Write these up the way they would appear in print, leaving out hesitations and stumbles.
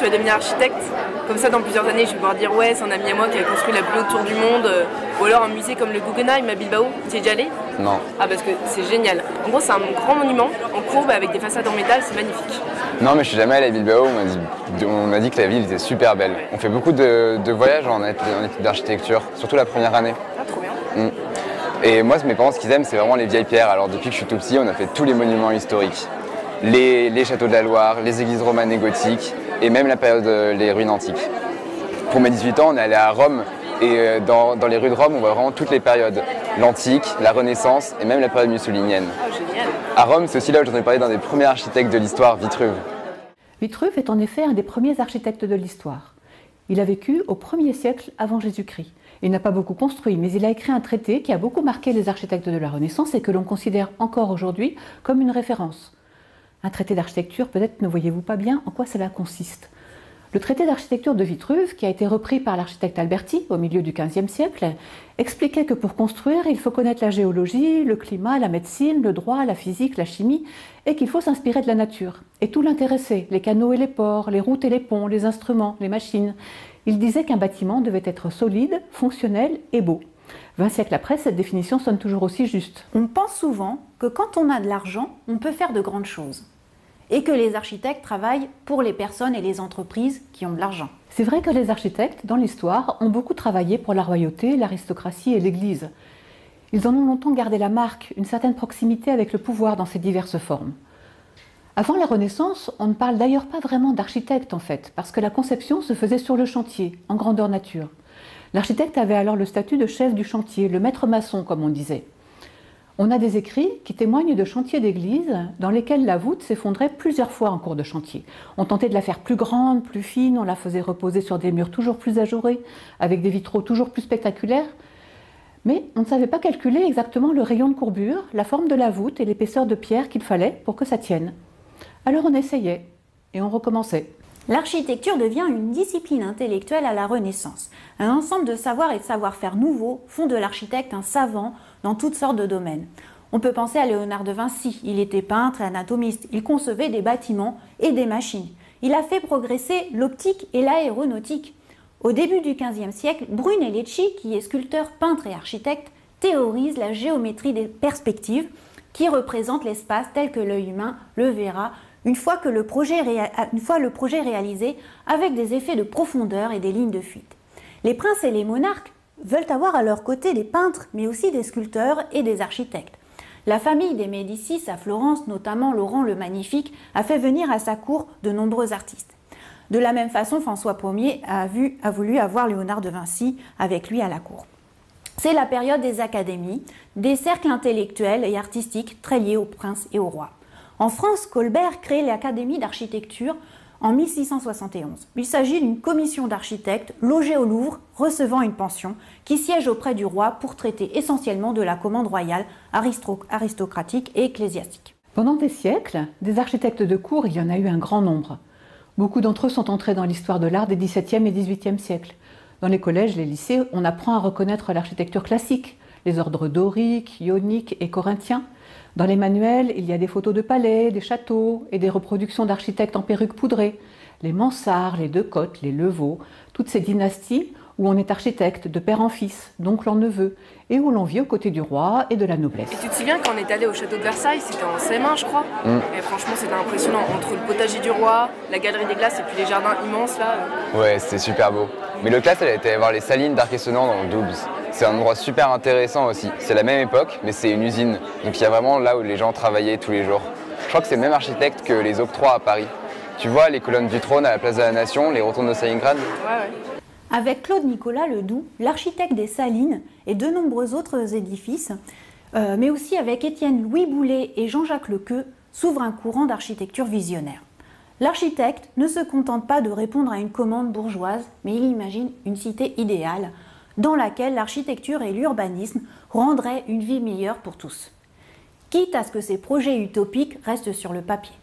tu vas devenir architecte. Comme ça, dans plusieurs années, je vais pouvoir dire ouais, c'est un ami à moi qui a construit la plus haute tour du monde. Ou alors un musée comme le Guggenheim à Bilbao. Tu y es déjà allé? Non. Ah, parce que c'est génial. En gros, c'est un grand monument en courbe avec des façades en métal, c'est magnifique. Non, mais je suis jamais allé à Bilbao. On m'a dit que la ville était super belle. On fait beaucoup de voyages en études d'architecture, surtout la première année. Ah, trop bien. Et moi, mes parents, ce qu'ils aiment, c'est vraiment les vieilles pierres. Alors depuis que je suis tout petit, on a fait tous les monuments historiques. Les châteaux de la Loire, les églises romanes et gothiques, et même la période, les ruines antiques. Pour mes 18 ans, on est allé à Rome, et dans les rues de Rome, on voit vraiment toutes les périodes. L'antique, la Renaissance, et même la période mussolinienne. Oh, génial. À Rome, c'est aussi là où j'en ai parlé d'un des premiers architectes de l'histoire, Vitruve. Vitruve est en effet un des premiers architectes de l'histoire. Il a vécu au 1er siècle avant Jésus-Christ. Il n'a pas beaucoup construit, mais il a écrit un traité qui a beaucoup marqué les architectes de la Renaissance et que l'on considère encore aujourd'hui comme une référence. Un traité d'architecture, peut-être ne voyez-vous pas bien en quoi cela consiste. Le traité d'architecture de Vitruve, qui a été repris par l'architecte Alberti au milieu du XVe siècle, expliquait que pour construire, il faut connaître la géologie, le climat, la médecine, le droit, la physique, la chimie, et qu'il faut s'inspirer de la nature. Et tout l'intéressait, les canaux et les ports, les routes et les ponts, les instruments, les machines. Il disait qu'un bâtiment devait être solide, fonctionnel et beau. 20 siècles après, cette définition sonne toujours aussi juste. On pense souvent que quand on a de l'argent, on peut faire de grandes choses. Et que les architectes travaillent pour les personnes et les entreprises qui ont de l'argent. C'est vrai que les architectes, dans l'histoire, ont beaucoup travaillé pour la royauté, l'aristocratie et l'Église. Ils en ont longtemps gardé la marque, une certaine proximité avec le pouvoir dans ses diverses formes. Avant la Renaissance, on ne parle d'ailleurs pas vraiment d'architecte en fait, parce que la conception se faisait sur le chantier, en grandeur nature. L'architecte avait alors le statut de chef du chantier, le maître maçon comme on disait. On a des écrits qui témoignent de chantiers d'église dans lesquels la voûte s'effondrait plusieurs fois en cours de chantier. On tentait de la faire plus grande, plus fine, on la faisait reposer sur des murs toujours plus ajourés, avec des vitraux toujours plus spectaculaires. Mais on ne savait pas calculer exactement le rayon de courbure, la forme de la voûte et l'épaisseur de pierre qu'il fallait pour que ça tienne. Alors on essayait et on recommençait. L'architecture devient une discipline intellectuelle à la Renaissance. Un ensemble de savoirs et de savoir-faire nouveaux font de l'architecte un savant dans toutes sortes de domaines. On peut penser à Léonard de Vinci. Il était peintre et anatomiste. Il concevait des bâtiments et des machines. Il a fait progresser l'optique et l'aéronautique. Au début du XVe siècle, Brunelleschi, qui est sculpteur, peintre et architecte, théorise la géométrie des perspectives qui représente l'espace tel que l'œil humain le verra une fois le projet réalisé avec des effets de profondeur et des lignes de fuite. Les princes et les monarques veulent avoir à leur côté des peintres, mais aussi des sculpteurs et des architectes. La famille des Médicis à Florence, notamment Laurent le Magnifique, a fait venir à sa cour de nombreux artistes. De la même façon, François Ier a voulu avoir Léonard de Vinci avec lui à la cour. C'est la période des académies, des cercles intellectuels et artistiques très liés aux princes et aux rois. En France, Colbert crée l'Académie d'architecture en 1671. Il s'agit d'une commission d'architectes logée au Louvre, recevant une pension, qui siège auprès du roi pour traiter essentiellement de la commande royale, aristocratique et ecclésiastique. Pendant des siècles, des architectes de cour, il y en a eu un grand nombre. Beaucoup d'entre eux sont entrés dans l'histoire de l'art des XVIIe et XVIIIe siècles. Dans les collèges, les lycées, on apprend à reconnaître l'architecture classique, les ordres doriques, ioniques et corinthiens. Dans les manuels, il y a des photos de palais, des châteaux et des reproductions d'architectes en perruque poudrée. Les Mansart, les Decotte, les Levaux, toutes ces dynasties où on est architecte de père en fils, d'oncle en neveu, et où l'on vit aux côtés du roi et de la noblesse. Et tu te souviens quand on est allé au château de Versailles, c'était en CM1 je crois. Et franchement c'était impressionnant, entre le potager du roi, la galerie des glaces et puis les jardins immenses là. Ouais, c'était super beau. Mais le classe, elle a été voir les salines d'Arquesonant dans le Doubs. C'est un endroit super intéressant aussi. C'est la même époque, mais c'est une usine. Donc il y a vraiment là où les gens travaillaient tous les jours. Je crois que c'est le même architecte que les octrois à Paris. Tu vois les colonnes du trône à la place de la Nation, les rotondes de Stalingrad? Ouais. Avec Claude Nicolas Ledoux, l'architecte des Salines et de nombreux autres édifices, mais aussi avec Étienne Louis Boulet et Jean-Jacques Lequeux, s'ouvre un courant d'architecture visionnaire. L'architecte ne se contente pas de répondre à une commande bourgeoise, mais il imagine une cité idéale, dans laquelle l'architecture et l'urbanisme rendraient une vie meilleure pour tous, quitte à ce que ces projets utopiques restent sur le papier.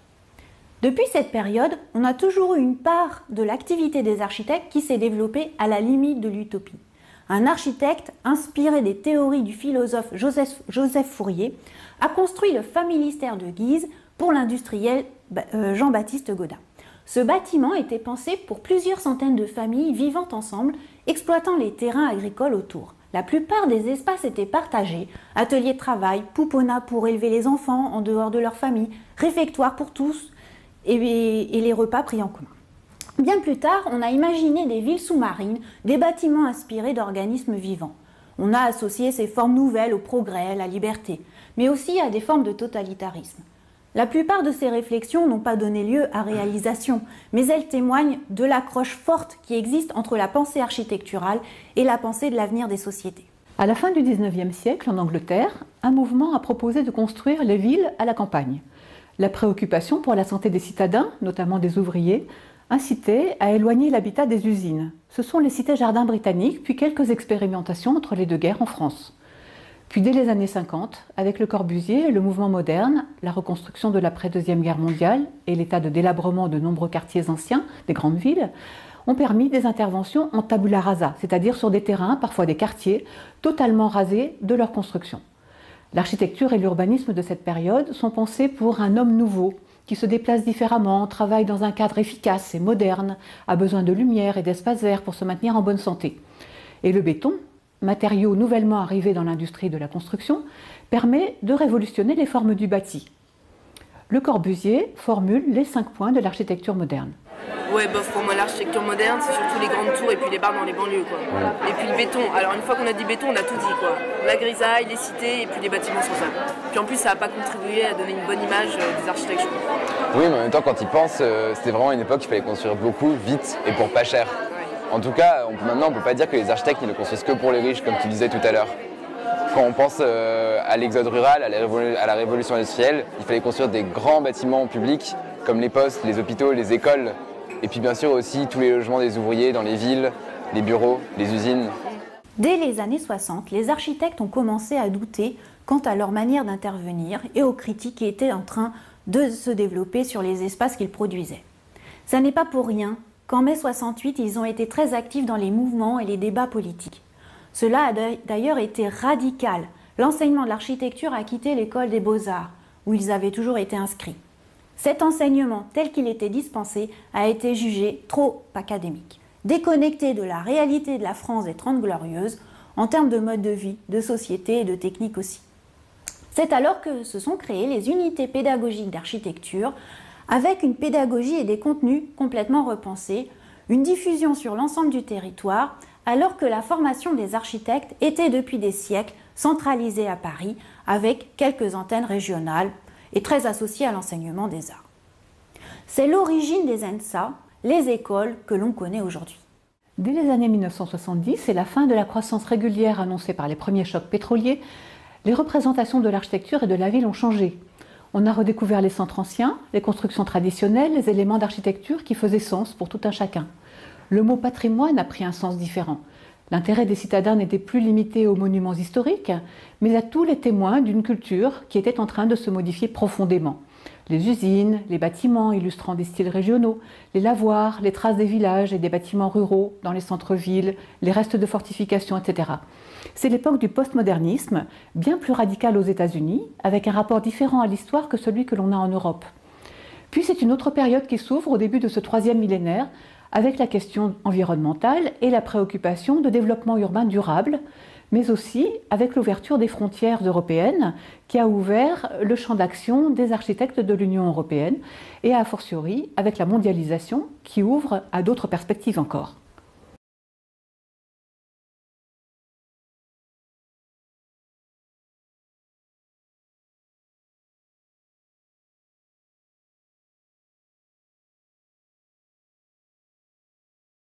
Depuis cette période, on a toujours eu une part de l'activité des architectes qui s'est développée à la limite de l'utopie. Un architecte, inspiré des théories du philosophe Joseph Fourier, a construit le familistère de Guise pour l'industriel Jean-Baptiste Gaudin. Ce bâtiment était pensé pour plusieurs centaines de familles vivant ensemble, exploitant les terrains agricoles autour. La plupart des espaces étaient partagés, ateliers de travail, pouponat pour élever les enfants en dehors de leur famille, réfectoire pour tous et les repas pris en commun. Bien plus tard, on a imaginé des villes sous-marines, des bâtiments inspirés d'organismes vivants. On a associé ces formes nouvelles au progrès, à la liberté, mais aussi à des formes de totalitarisme. La plupart de ces réflexions n'ont pas donné lieu à réalisation, mais elles témoignent de l'accroche forte qui existe entre la pensée architecturale et la pensée de l'avenir des sociétés. À la fin du XIXe siècle, en Angleterre, un mouvement a proposé de construire les villes à la campagne. La préoccupation pour la santé des citadins, notamment des ouvriers, incitait à éloigner l'habitat des usines. Ce sont les cités-jardins britanniques, puis quelques expérimentations entre les deux guerres en France. Puis dès les années 50, avec Le Corbusier et le mouvement moderne, la reconstruction de l'après-deuxième guerre mondiale et l'état de délabrement de nombreux quartiers anciens des grandes villes ont permis des interventions en tabula rasa, c'est-à-dire sur des terrains, parfois des quartiers, totalement rasés de leur construction. L'architecture et l'urbanisme de cette période sont pensés pour un homme nouveau, qui se déplace différemment, travaille dans un cadre efficace et moderne, a besoin de lumière et d'espace vert pour se maintenir en bonne santé. Et le béton, matériau nouvellement arrivé dans l'industrie de la construction, permet de révolutionner les formes du bâti. Le Corbusier formule les 5 points de l'architecture moderne. Ouais, bof, pour moi l'architecture moderne, c'est surtout les grandes tours et puis les bars dans les banlieues, quoi. Et puis le béton. Alors une fois qu'on a dit béton, on a tout dit, quoi. La grisaille, les cités et puis les bâtiments sans ça. Puis en plus, ça n'a pas contribué à donner une bonne image des architectes. Oui, mais en même temps, quand ils pensent, c'était vraiment une époque où il fallait construire beaucoup, vite et pour pas cher. En tout cas, maintenant, on ne peut pas dire que les architectes ne construisent que pour les riches, comme tu disais tout à l'heure. Quand on pense à l'exode rural, à la révolution industrielle, il fallait construire des grands bâtiments publics, comme les postes, les hôpitaux, les écoles, et puis bien sûr aussi tous les logements des ouvriers dans les villes, les bureaux, les usines. Dès les années 60, les architectes ont commencé à douter quant à leur manière d'intervenir et aux critiques qui étaient en train de se développer sur les espaces qu'ils produisaient. Ça n'est pas pour rien qu'en mai 68, ils ont été très actifs dans les mouvements et les débats politiques. Cela a d'ailleurs été radical. L'enseignement de l'architecture a quitté l'école des beaux-arts, où ils avaient toujours été inscrits. Cet enseignement, tel qu'il était dispensé, a été jugé trop académique, déconnecté de la réalité de la France des Trente Glorieuses, en termes de mode de vie, de société et de technique aussi. C'est alors que se sont créées les unités pédagogiques d'architecture, avec une pédagogie et des contenus complètement repensés, une diffusion sur l'ensemble du territoire, alors que la formation des architectes était depuis des siècles centralisée à Paris, avec quelques antennes régionales et très associée à l'enseignement des arts. C'est l'origine des ENSA, les écoles que l'on connaît aujourd'hui. Dès les années 1970 et la fin de la croissance régulière annoncée par les premiers chocs pétroliers, les représentations de l'architecture et de la ville ont changé. On a redécouvert les centres anciens, les constructions traditionnelles, les éléments d'architecture qui faisaient sens pour tout un chacun. Le mot patrimoine a pris un sens différent. L'intérêt des citadins n'était plus limité aux monuments historiques, mais à tous les témoins d'une culture qui était en train de se modifier profondément. Les usines, les bâtiments illustrant des styles régionaux, les lavoirs, les traces des villages et des bâtiments ruraux dans les centres-villes, les restes de fortifications, etc. C'est l'époque du postmodernisme, bien plus radical aux États-Unis, avec un rapport différent à l'histoire que celui que l'on a en Europe. Puis c'est une autre période qui s'ouvre au début de ce 3e millénaire, avec la question environnementale et la préoccupation de développement urbain durable, mais aussi avec l'ouverture des frontières européennes qui a ouvert le champ d'action des architectes de l'Union européenne et a fortiori avec la mondialisation qui ouvre à d'autres perspectives encore.